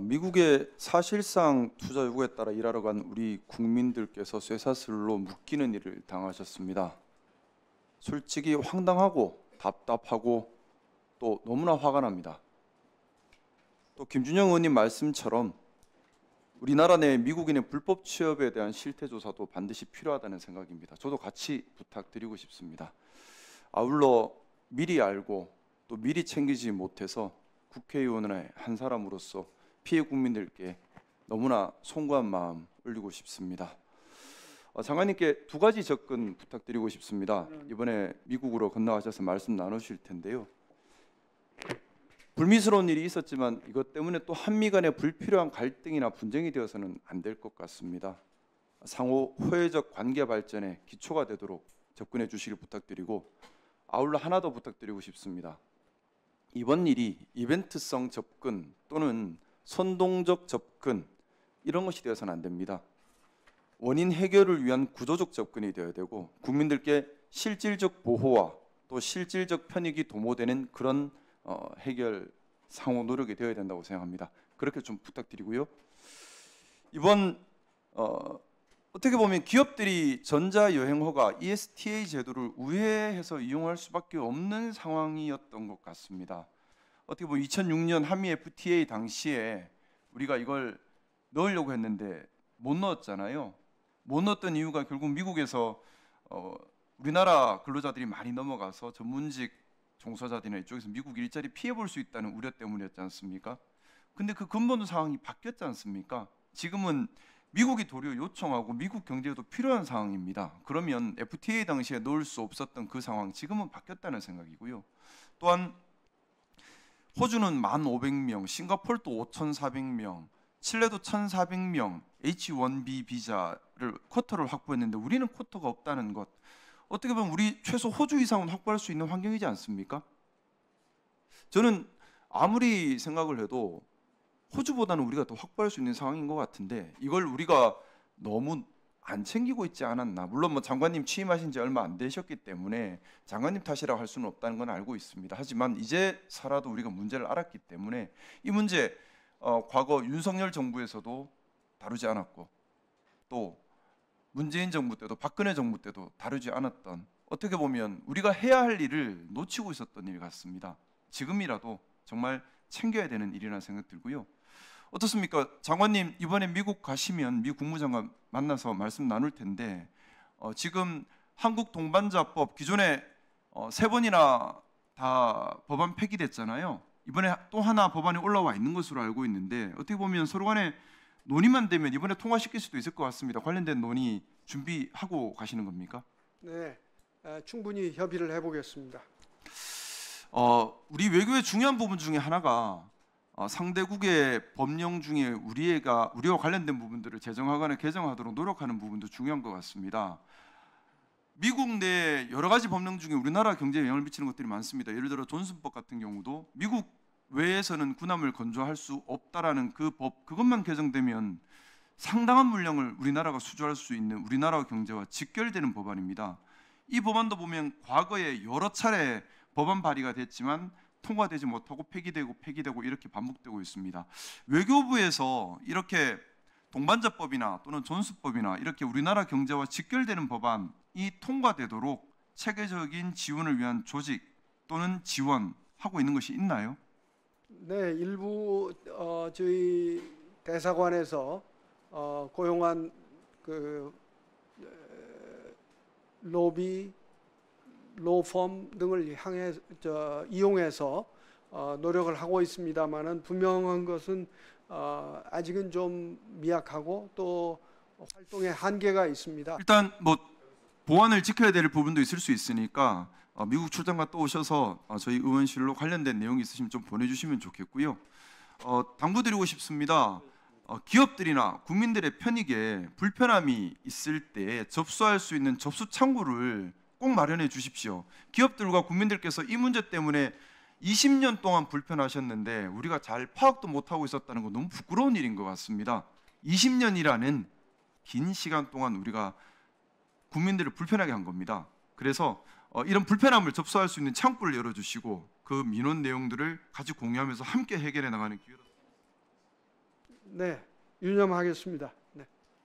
미국의 사실상 투자 요구에 따라 일하러 간 우리 국민들께서 쇠사슬로 묶이는 일을 당하셨습니다. 솔직히 황당하고 답답하고 또 너무나 화가 납니다. 또 김준영 의원님 말씀처럼 우리나라 내 미국인의 불법 취업에 대한 실태 조사도 반드시 필요하다는 생각입니다. 저도 같이 부탁드리고 싶습니다. 아울러 미리 알고 또 미리 챙기지 못해서 국회의원의 한 사람으로서 피해 국민들께 너무나 송구한 마음 올리고 싶습니다. 장관님께 두 가지 접근 부탁드리고 싶습니다. 이번에 미국으로 건너가셔서 말씀 나누실 텐데요. 불미스러운 일이 있었지만 이것 때문에 또 한미 간의 불필요한 갈등이나 분쟁이 되어서는 안 될 것 같습니다. 상호 호혜적 관계 발전에 기초가 되도록 접근해 주시길 부탁드리고, 아울러 하나 더 부탁드리고 싶습니다. 이번 일이 이벤트성 접근 또는 선동적 접근 이런 것이 되어서는 안 됩니다. 원인 해결을 위한 구조적 접근이 되어야 되고, 국민들께 실질적 보호와 또 실질적 편익이 도모되는 그런 해결 상호 노력이 되어야 된다고 생각합니다. 그렇게 좀 부탁드리고요. 이번 어떻게 보면 기업들이 전자여행허가 ESTA 제도를 우회해서 이용할 수밖에 없는 상황이었던 것 같습니다. 어떻게 보면 2006년 한미 FTA 당시에 우리가 이걸 넣으려고 했는데 못 넣었잖아요. 못 넣었던 이유가 결국 미국에서 우리나라 근로자들이 많이 넘어가서 전문직 종사자들이나 이쪽에서 미국 일자리 피해 볼 수 있다는 우려 때문이었지 않습니까? 근데 그 근본 상황이 바뀌었지 않습니까? 지금은 미국이 도리어 요청하고 미국 경제에도 필요한 상황입니다. 그러면 FTA 당시에 넣을 수 없었던 그 상황 지금은 바뀌었다는 생각이고요. 또한 호주는 1,500명, 싱가포르도 5,400명, 칠레도 1,400명 H1B 비자를 쿼터를 확보했는데 우리는 쿼터가 없다는 것. 어떻게 보면 우리 최소 호주 이상은 확보할 수 있는 환경이지 않습니까? 저는 아무리 생각을 해도 호주보다는 우리가 더 확보할 수 있는 상황인 것 같은데 이걸 우리가 너무 안 챙기고 있지 않았나. 물론 뭐 장관님 취임하신 지 얼마 안 되셨기 때문에 장관님 탓이라고 할 수는 없다는 건 알고 있습니다. 하지만 이제서라도 우리가 문제를 알았기 때문에 이 문제 과거 윤석열 정부에서도 다루지 않았고 또 문재인 정부 때도 박근혜 정부 때도 다루지 않았던, 어떻게 보면 우리가 해야 할 일을 놓치고 있었던 일 같습니다. 지금이라도 정말 챙겨야 되는 일이라는 생각 들고요. 어떻습니까? 장관님 이번에 미국 가시면 미 국무장관 만나서 말씀 나눌 텐데 지금 한국 동반자법 기존에 3번이나 다 법안 폐기됐잖아요. 이번에 또 하나 법안이 올라와 있는 것으로 알고 있는데 어떻게 보면 서로 간에 논의만 되면 이번에 통과시킬 수도 있을 것 같습니다. 관련된 논의 준비하고 가시는 겁니까? 네, 충분히 협의를 해보겠습니다. 우리 외교의 중요한 부분 중에 하나가 상대국의 법령 중에 우리와 관련된 부분들을 제정하거나 개정하도록 노력하는 부분도 중요한 것 같습니다. 미국 내 여러 가지 법령 중에 우리나라 경제에 영향을 미치는 것들이 많습니다. 예를 들어 존슨법 같은 경우도 미국 외에서는 군함을 건조할 수 없다라는 그 법, 그것만 개정되면 상당한 물량을 우리나라가 수주할 수 있는 우리나라 경제와 직결되는 법안입니다. 이 법안도 보면 과거에 여러 차례 법안 발의가 됐지만 통과되지 못하고 폐기되고 이렇게 반복되고 있습니다. 외교부에서 이렇게 동반자법이나 또는 존슨법이나 이렇게 우리나라 경제와 직결되는 법안이 통과되도록 체계적인 지원을 위한 조직 또는 지원하고 있는 것이 있나요? 네, 일부 저희 대사관에서 고용한 그 로펌 등을 이용해서 노력을 하고 있습니다만은 분명한 것은 아직은 좀 미약하고 또 활동의 한계가 있습니다. 일단 뭐 보안을 지켜야 될 부분도 있을 수 있으니까 미국 출장가 또 오셔서 저희 의원실로 관련된 내용이 있으시면 좀 보내주시면 좋겠고요. 당부드리고 싶습니다. 기업들이나 국민들의 편익에 불편함이 있을 때 접수할 수 있는 접수 창구를 꼭 마련해 주십시오. 기업들과 국민들께서 이 문제 때문에 20년 동안 불편하셨는데 우리가 잘 파악도 못하고 있었다는 건 너무 부끄러운 일인 것 같습니다. 20년이라는 긴 시간 동안 우리가 국민들을 불편하게 한 겁니다. 그래서 이런 불편함을 접수할 수 있는 창구를 열어주시고 그 민원 내용들을 같이 공유하면서 함께 해결해 나가는 기회로. 네, 유념하겠습니다. 네.